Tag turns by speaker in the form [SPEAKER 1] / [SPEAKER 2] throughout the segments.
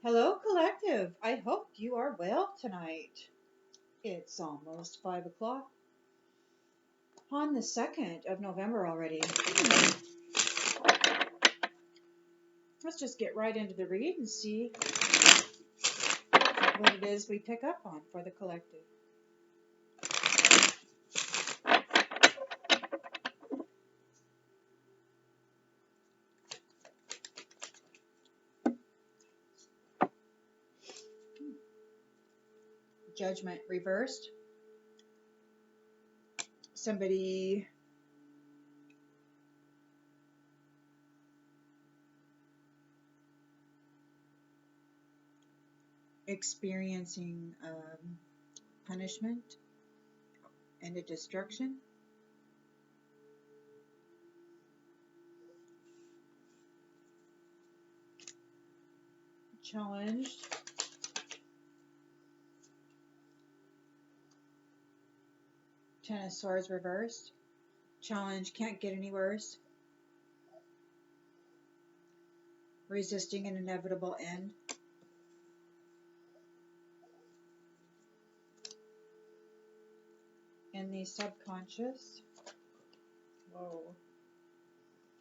[SPEAKER 1] Hello, Collective. I hope you are well tonight. It's almost 5 o'clock on the 2nd of November already. Let's just get right into the read and see what it is we pick up on for the collective. Judgment reversed. Somebody experiencing punishment and a destruction. Challenged. Ten of Swords reversed. Challenge can't get any worse. Resisting an inevitable end. In the subconscious. Whoa.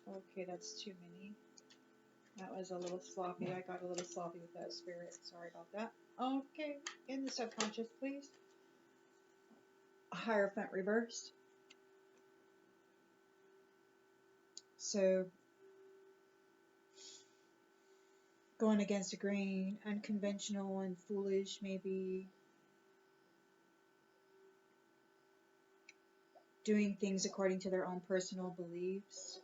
[SPEAKER 1] Okay, that's too many. That was a little sloppy. I got a little sloppy with that spirit. Sorry about that. Okay, in the subconscious, please. Hierophant reversed. So, going against the grain, unconventional and foolish, maybe doing things according to their own personal beliefs.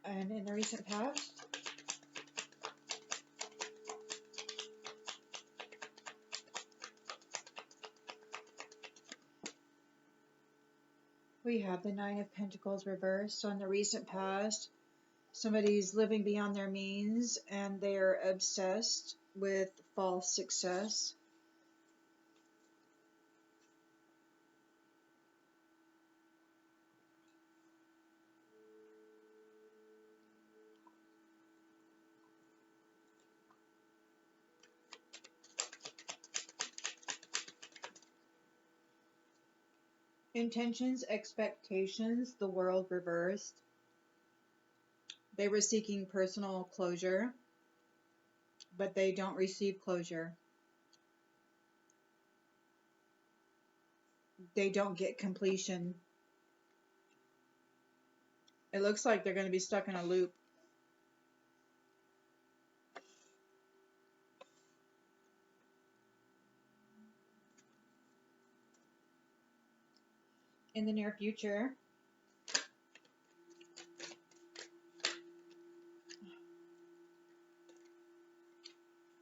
[SPEAKER 1] And in the recent past, we have the Nine of Pentacles reversed. So in the recent past, somebody's living beyond their means and they're obsessed with false success. Intentions, expectations, the World reversed. They were seeking personal closure, but they don't receive closure. They don't get completion. It looks like they're going to be stuck in a loop. In the near future,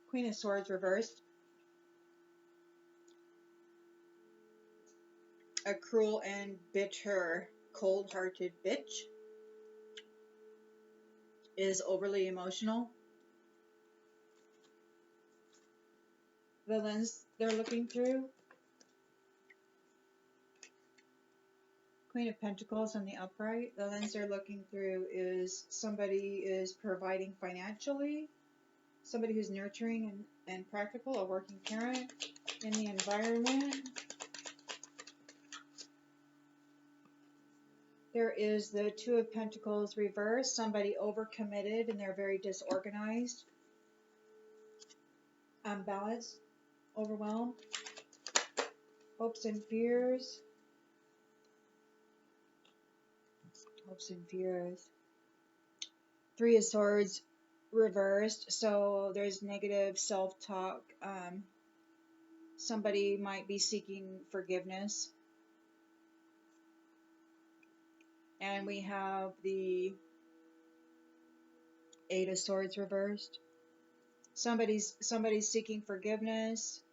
[SPEAKER 1] Queen of Swords reversed. A cruel and bitter, cold-hearted bitch is overly emotional. The lens they're looking through, Queen of Pentacles on the upright, the lens they're looking through is somebody is providing financially, somebody who's nurturing and practical, a working parent in the environment. There is the Two of Pentacles reversed, somebody overcommitted and they're very disorganized, unbalanced, overwhelmed, hopes and fears. Hopes and fears. Three of Swords reversed, so there's negative self-talk. Somebody might be seeking forgiveness. And we have the Eight of Swords reversed. Somebody's seeking forgiveness.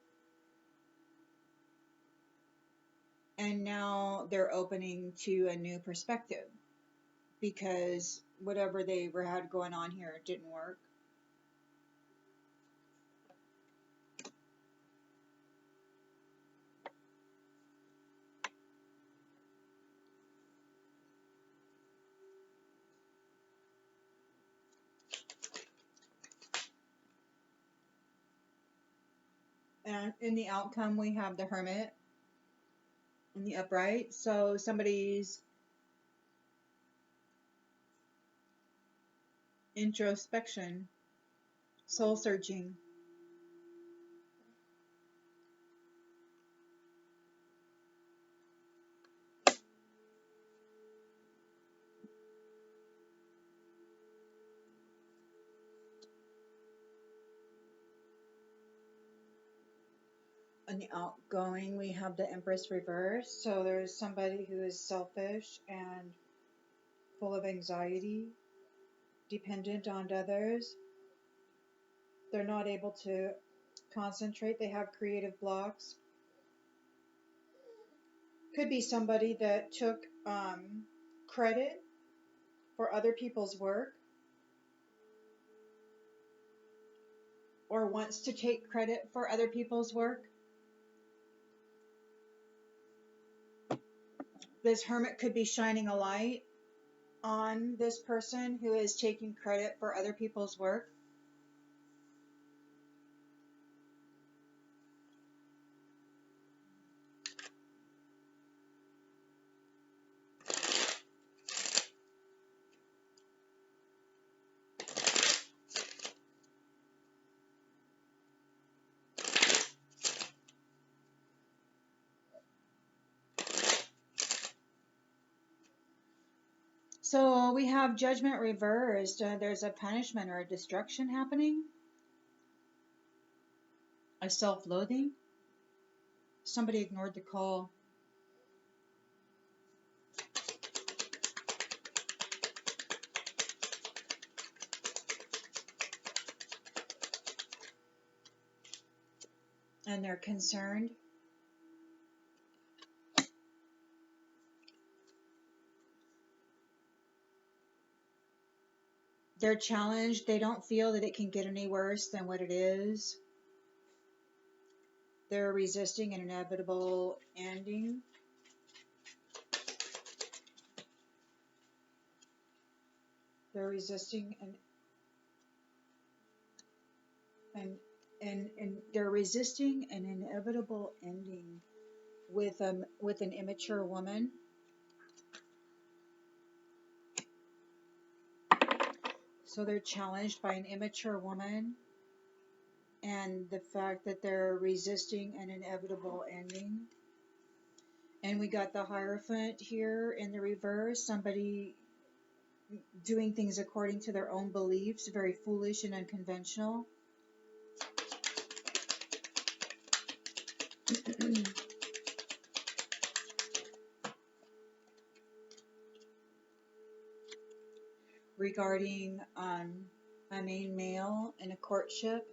[SPEAKER 1] And now they're opening to a new perspective, because whatever they had going on here didn't work. And in the outcome, we have the Hermit in the upright. So somebody's introspection, soul searching. In the outgoing, we have the Empress reverse. So there's somebody who is selfish and full of anxiety, dependent on others. They're not able to concentrate. They have creative blocks. Could be somebody that took credit for other people's work or wants to take credit for other people's work. This Hermit could be shining a light on this person who is taking credit for other people's work. So we have Judgment reversed. There's a punishment or a destruction happening. A self-loathing. Somebody ignored the call. And they're concerned. They're challenged. They don't feel that it can get any worse than what it is. They're resisting an inevitable ending. They're resisting and they're resisting an inevitable ending with an immature woman. So they're challenged by an immature woman and the fact that they're resisting an inevitable ending. And we got the Hierophant here in the reverse. Somebody doing things according to their own beliefs, very foolish and unconventional. Regarding a main male in a courtship.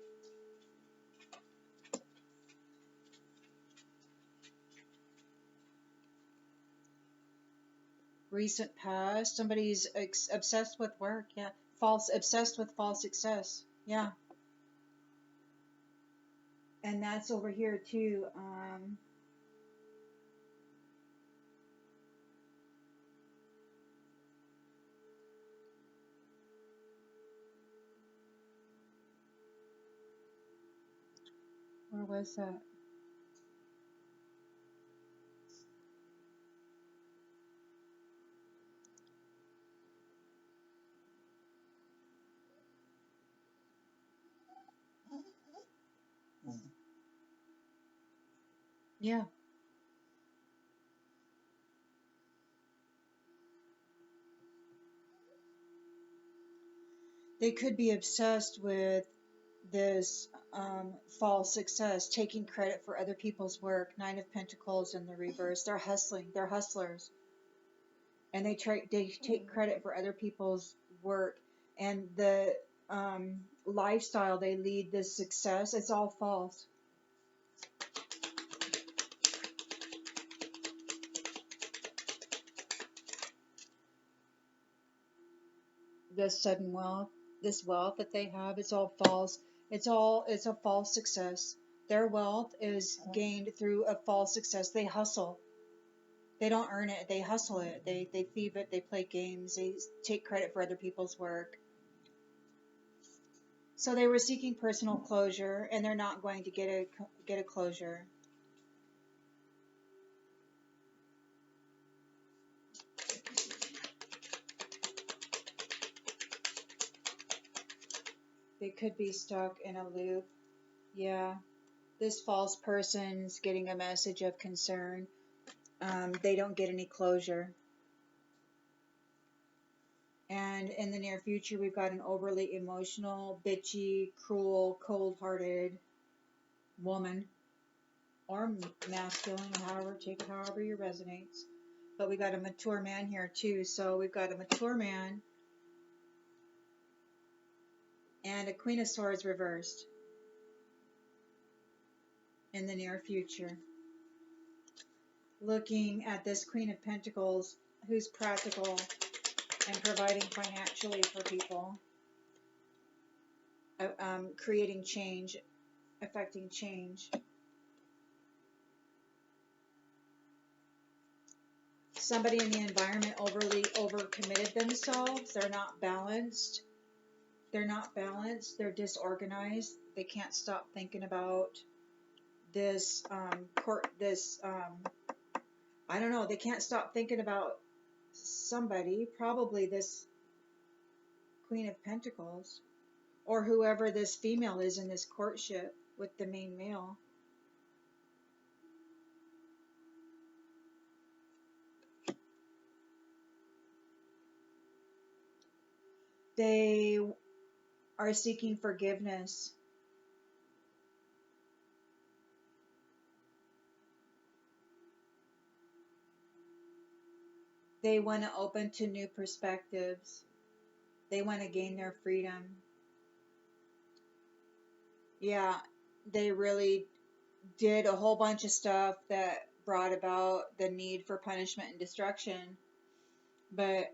[SPEAKER 1] Recent past, somebody's obsessed with work, yeah. Obsessed with false success, yeah. And that's over here too. Where was that? Yeah. They could be obsessed with this false success, taking credit for other people's work. Nine of Pentacles in the reverse. They're hustling. They're hustlers. And they take credit for other people's work. And the lifestyle they lead, this success, it's all false. This sudden wealth, this wealth that they have, it's all false. It's a false success. Their wealth is gained through a false success. They hustle. They don't earn it. They hustle it. They thieve it. They play games. They take credit for other people's work. So they were seeking personal closure, and they're not going to get a closure. They could be stuck in a loop. Yeah, this false person's getting a message of concern. They don't get any closure. And in the near future, we've got an overly emotional, bitchy, cruel, cold-hearted woman, or masculine, or however, take it however you resonates. But we got a mature man here too. So we've got a mature man and a Queen of Swords reversed in the near future. Looking at this Queen of Pentacles, who's practical and providing financially for people, creating change, affecting change. Somebody in the environment overly overcommitted themselves. They're not balanced. They're disorganized. They can't stop thinking about this I don't know, they can't stop thinking about somebody, probably this Queen of Pentacles, or whoever this female is in this courtship with the main male. They are seeking forgiveness. They want to open to new perspectives. They want to gain their freedom. Yeah, they really did a whole bunch of stuff that brought about the need for punishment and destruction. But,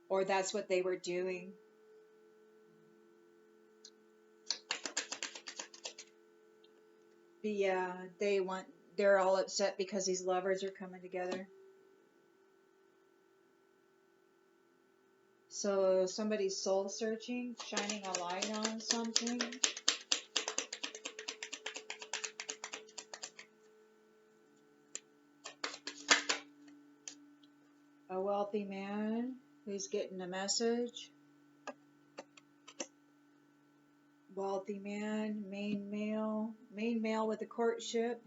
[SPEAKER 1] or that's what they were doing. But yeah, they're all upset because these lovers are coming together. So somebody's soul searching, shining a light on something. A wealthy man who's getting a message. Wealthy man, main male with a courtship.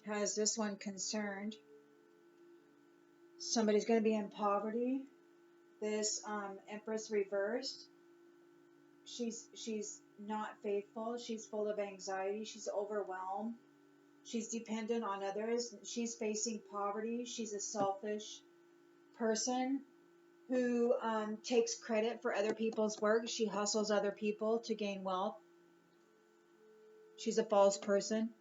[SPEAKER 1] Has this one concerned? Somebody's going to be in poverty. This Empress reversed. She's not faithful. She's full of anxiety. She's overwhelmed. She's dependent on others. She's facing poverty. She's a selfish person who takes credit for other people's work. She hustles other people to gain wealth. She's a false person.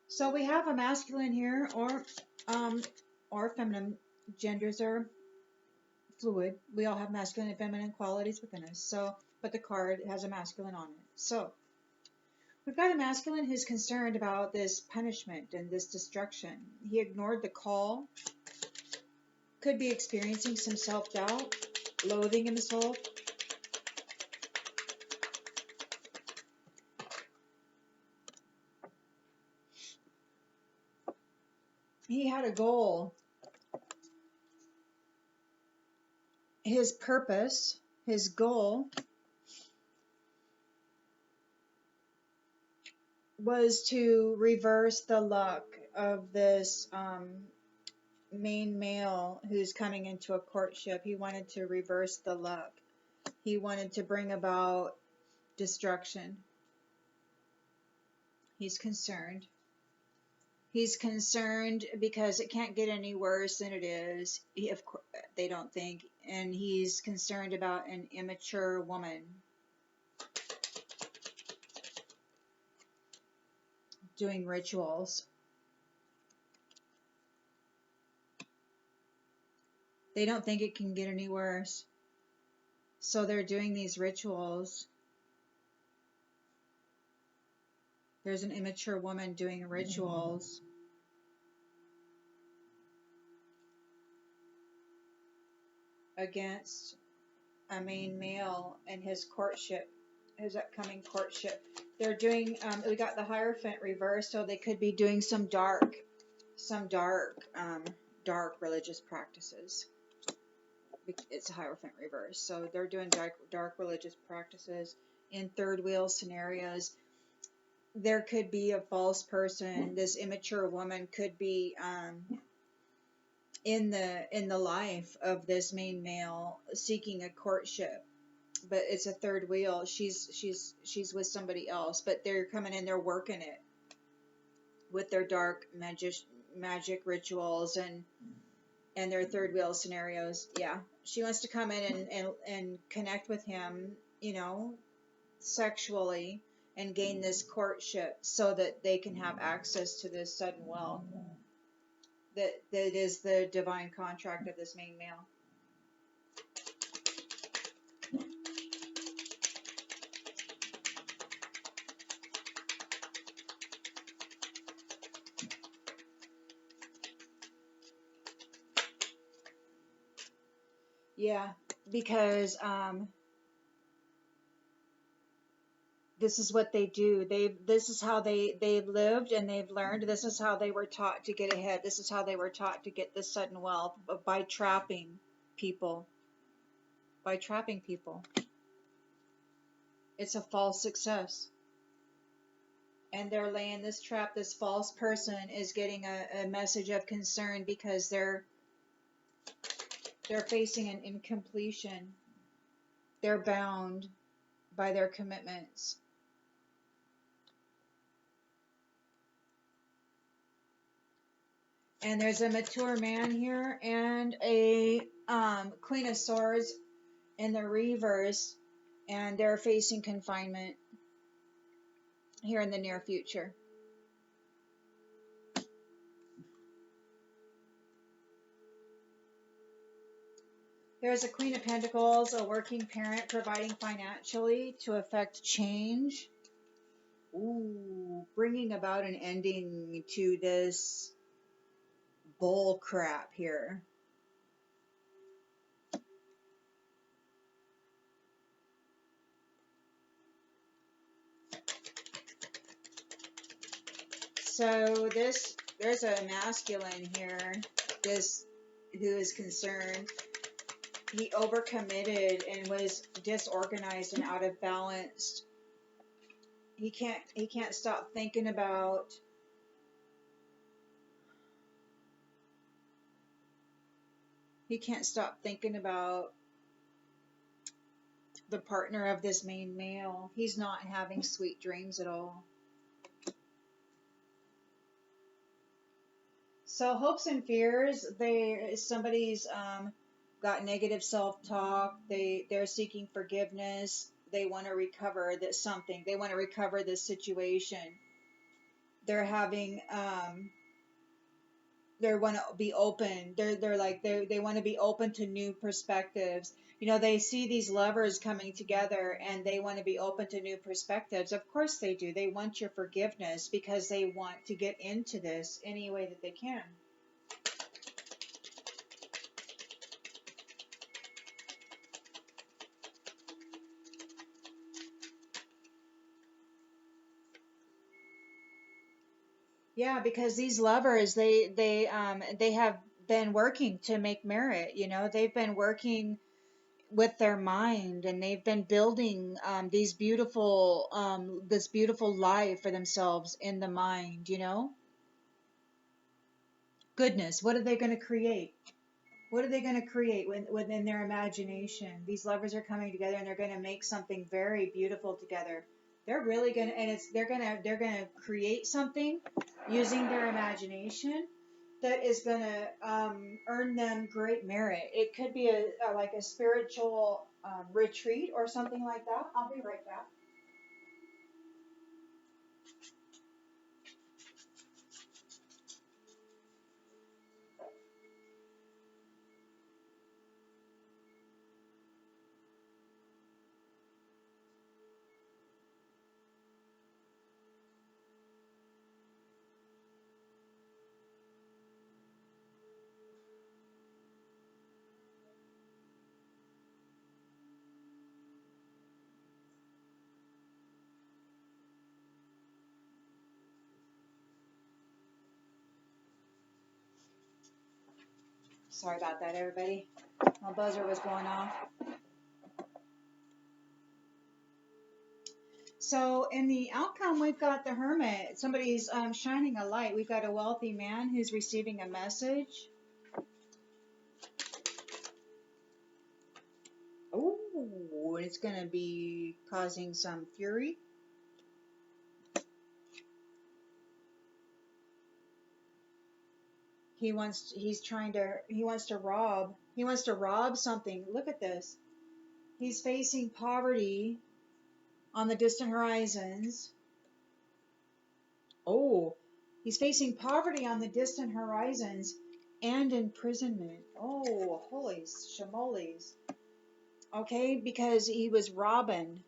[SPEAKER 1] So we have a masculine here, or feminine. Genders are fluid. We all have masculine and feminine qualities within us. So, but the card has a masculine on it. So we've got a masculine who's concerned about this punishment and this destruction. He ignored the call. Could be experiencing some self-doubt, loathing in the soul. He had a goal. His purpose, his goal, was to reverse the luck of this main male who's coming into a courtship. He wanted to reverse the luck. He wanted to bring about destruction. He's concerned. He's concerned because it can't get any worse than it is. Of course, they don't think, and he's concerned about an immature woman doing rituals. They don't think it can get any worse, so they're doing these rituals. There's an immature woman doing rituals against a main male and his courtship, his upcoming courtship. They're doing, we got the Hierophant reversed, so they could be doing some dark religious practices. It's a Hierophant reverse, so they're doing dark religious practices in third wheel scenarios. There could be a false person. This immature woman could be in the life of this main male seeking a courtship, but it's a third wheel. She's with somebody else, but they're coming in, they're working it with their dark magic rituals and their third wheel scenarios. Yeah, she wants to come in and connect with him, sexually, and gain this courtship so that they can have access to this sudden wealth that is the divine contract of this main male. Yeah, because this is what they do. This is how they've lived and they've learned. This is how they were taught to get ahead. This is how they were taught to get this sudden wealth, by trapping people. By trapping people. It's a false success. And they're laying this trap. This false person is getting a message of concern because they're facing an incompletion. They're bound by their commitments. And there's a mature man here and a Queen of Swords in the reverse, and they're facing confinement here in the near future. There's a Queen of Pentacles, a working parent providing financially to affect change. Ooh, bringing about an ending to this bull crap here. So there's a masculine here, this who is concerned. He overcommitted and was disorganized and out of balance. He can't stop thinking about the partner of this main male. He's not having sweet dreams at all. So hopes and fears, somebody's got negative self-talk. They're seeking forgiveness. They want to recover something. They want to recover this situation. They're having they want to be open. They want to be open to new perspectives. They see these lovers coming together and they want to be open to new perspectives. Of course they do. They want your forgiveness because they want to get into this any way that they can. Yeah, because these lovers, they have been working to make merit. They've been working with their mind, and they've been building this beautiful life for themselves in the mind. Goodness, what are they going to create? What are they going to create within their imagination? These lovers are coming together, and they're going to make something very beautiful together. They're really going to, and they're going to create something using their imagination that is going to earn them great merit. It could be like a spiritual retreat or something like that. I'll be right back. Sorry about that, everybody. My buzzer was going off. So in the outcome, we've got the Hermit. Somebody's shining a light. We've got a wealthy man who's receiving a message. Oh, it's going to be causing some fury. He wants to rob something. Look at this. He's facing poverty on the distant horizons. Oh, he's facing poverty on the distant horizons and imprisonment. Oh, holy shamoles. Okay, because he was robbing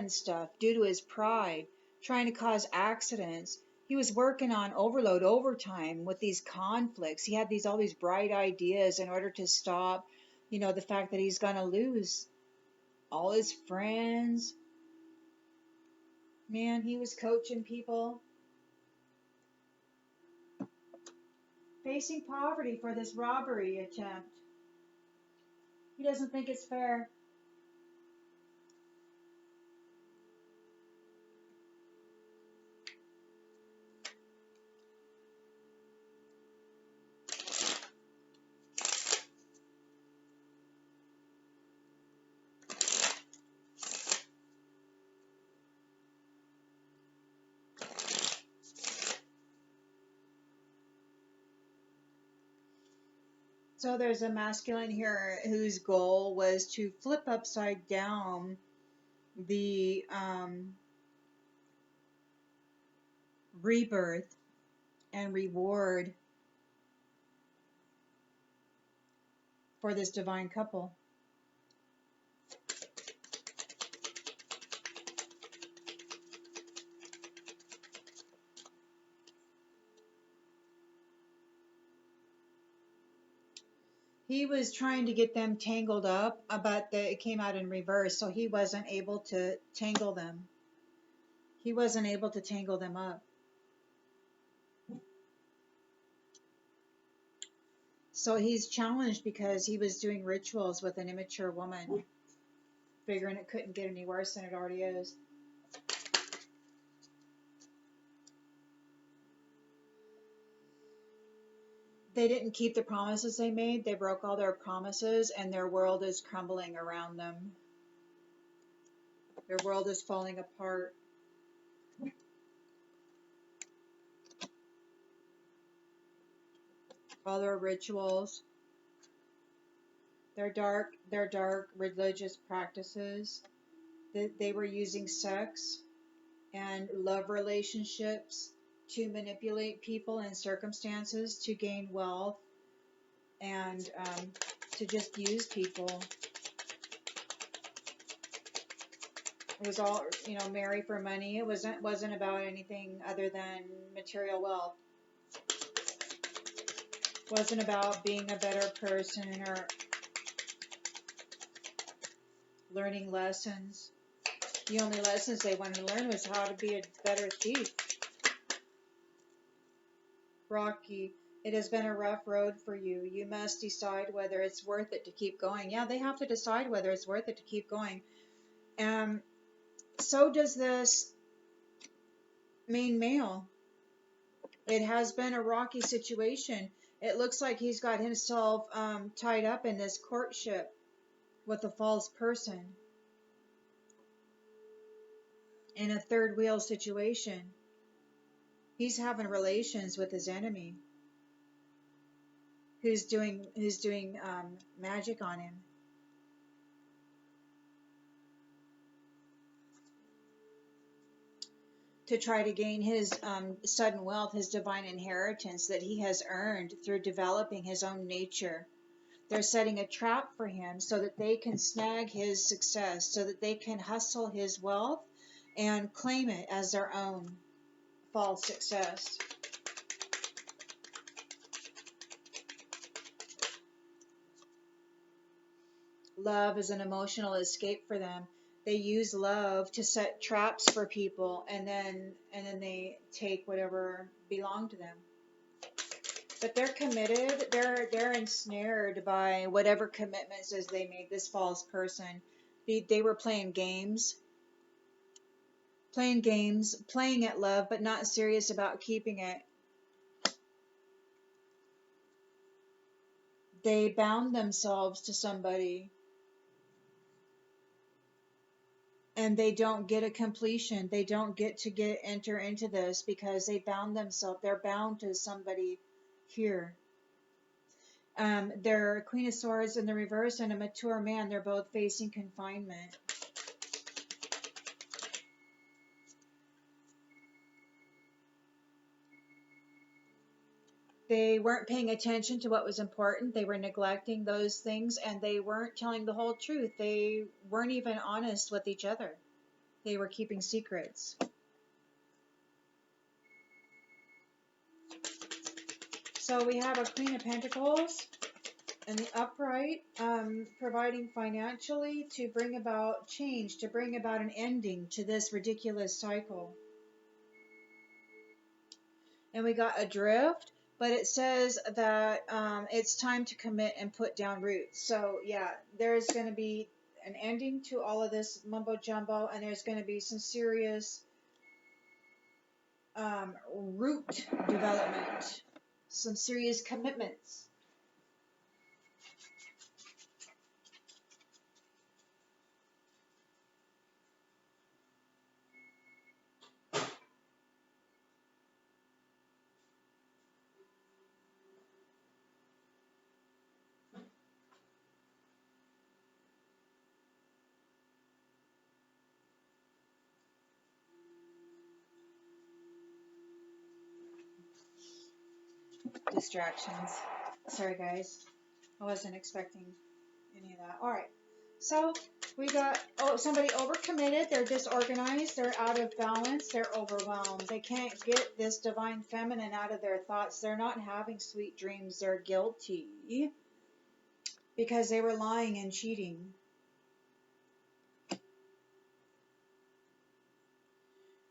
[SPEAKER 1] stuff due to his pride, trying to cause accidents. He was working on overtime with these conflicts. He had all these bright ideas in order to stop, the fact that he's going to lose all his friends. Man, he was coaching people. Facing poverty for this robbery attempt. He doesn't think it's fair. So there's a masculine here whose goal was to flip upside down the rebirth and reward for this divine couple. He was trying to get them tangled up, but it came out in reverse, so he wasn't able to tangle them. He wasn't able to tangle them up. So he's challenged because he was doing rituals with an immature woman, figuring it couldn't get any worse than it already is. They didn't keep the promises they made. They broke all their promises, and their world is crumbling around them. Their world is falling apart. All their rituals, their dark religious practices. They were using sex and love relationships to manipulate people and circumstances to gain wealth and to just use people. It was all, marry for money. It wasn't about anything other than material wealth. It wasn't about being a better person or learning lessons. The only lessons they wanted to learn was how to be a better thief. Rocky, it has been a rough road for you. You must decide whether it's worth it to keep going. Yeah, they have to decide whether it's worth it to keep going. So does this main male. It has been a rocky situation. It looks like he's got himself tied up in this courtship with a false person in a third wheel situation. He's having relations with his enemy, who's doing magic on him to try to gain his sudden wealth, his divine inheritance that he has earned through developing his own nature. They're setting a trap for him so that they can snag his success, so that they can hustle his wealth and claim it as their own false success. Love is an emotional escape for them. They use love to set traps for people, and then they take whatever belonged to them. But they're committed. They're ensnared by whatever commitments as they made this false person. They were playing games, playing at love, but not serious about keeping it. They bound themselves to somebody, and they don't get a completion. They don't get to enter into this because they bound themselves. They're bound to somebody here. They're Queen of Swords in the reverse and a mature man. They're both facing confinement. They weren't paying attention to what was important. They were neglecting those things, and they weren't telling the whole truth. They weren't even honest with each other. They were keeping secrets. So we have a Queen of Pentacles and the upright, providing financially to bring about change, to bring about an ending to this ridiculous cycle. And we got Adrift, but it says that it's time to commit and put down roots. So yeah, there's going to be an ending to all of this mumbo jumbo, and there's going to be some serious root development, some serious commitments. Distractions. Sorry guys, I wasn't expecting any of that. All right, so we got somebody overcommitted. They're disorganized. They're out of balance. They're overwhelmed. They can't get this divine feminine out of their thoughts. They're not having sweet dreams. They're guilty because they were lying and cheating.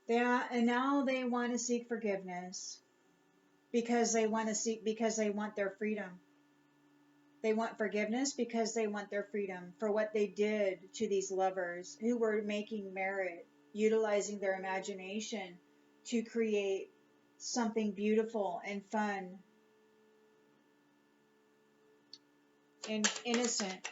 [SPEAKER 1] And now they want to seek forgiveness because they want their freedom. They want forgiveness because they want their freedom for what they did to these lovers who were making merit, utilizing their imagination to create something beautiful and fun and innocent.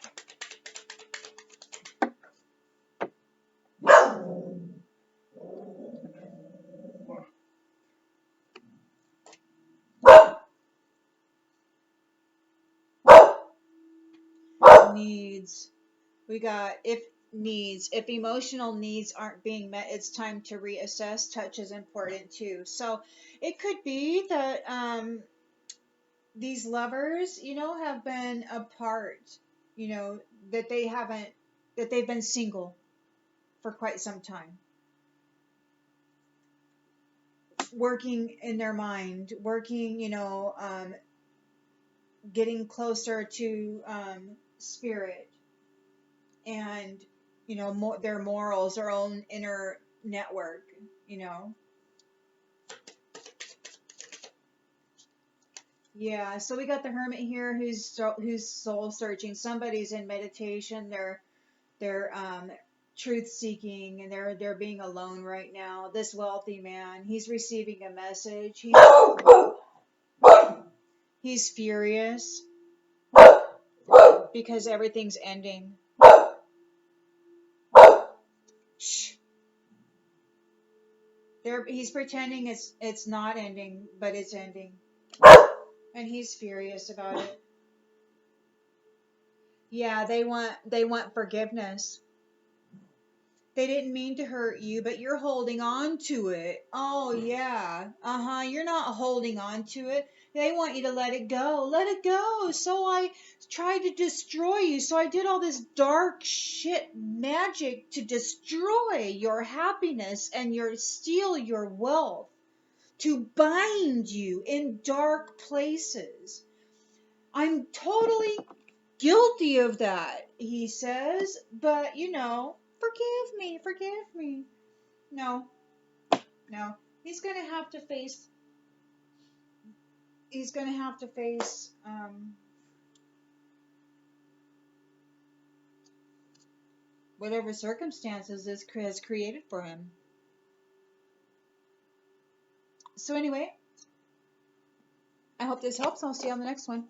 [SPEAKER 1] Needs. We got if emotional needs aren't being met, it's time to reassess. Touch is important too. So it could be that these lovers, have been apart, that they've been single for quite some time, working in their mind, getting closer to spirit and their morals, their own inner network. Yeah, so we got the Hermit here who's soul searching. Somebody's in meditation. They're truth seeking, and they're being alone right now. This wealthy man, he's receiving a message. He's furious because everything's ending. Shh. He's pretending it's not ending, but it's ending. And he's furious about it. Yeah, they want forgiveness. They didn't mean to hurt you, but you're holding on to it. Oh yeah. You're not holding on to it. They want you to let it go. Let it go. So I tried to destroy you. So I did all this dark shit magic to destroy your happiness and steal your wealth, to bind you in dark places. I'm totally guilty of that, he says, but forgive me. No, no. He's gonna have to face, whatever circumstances this has created for him. So anyway, I hope this helps. I'll see you on the next one.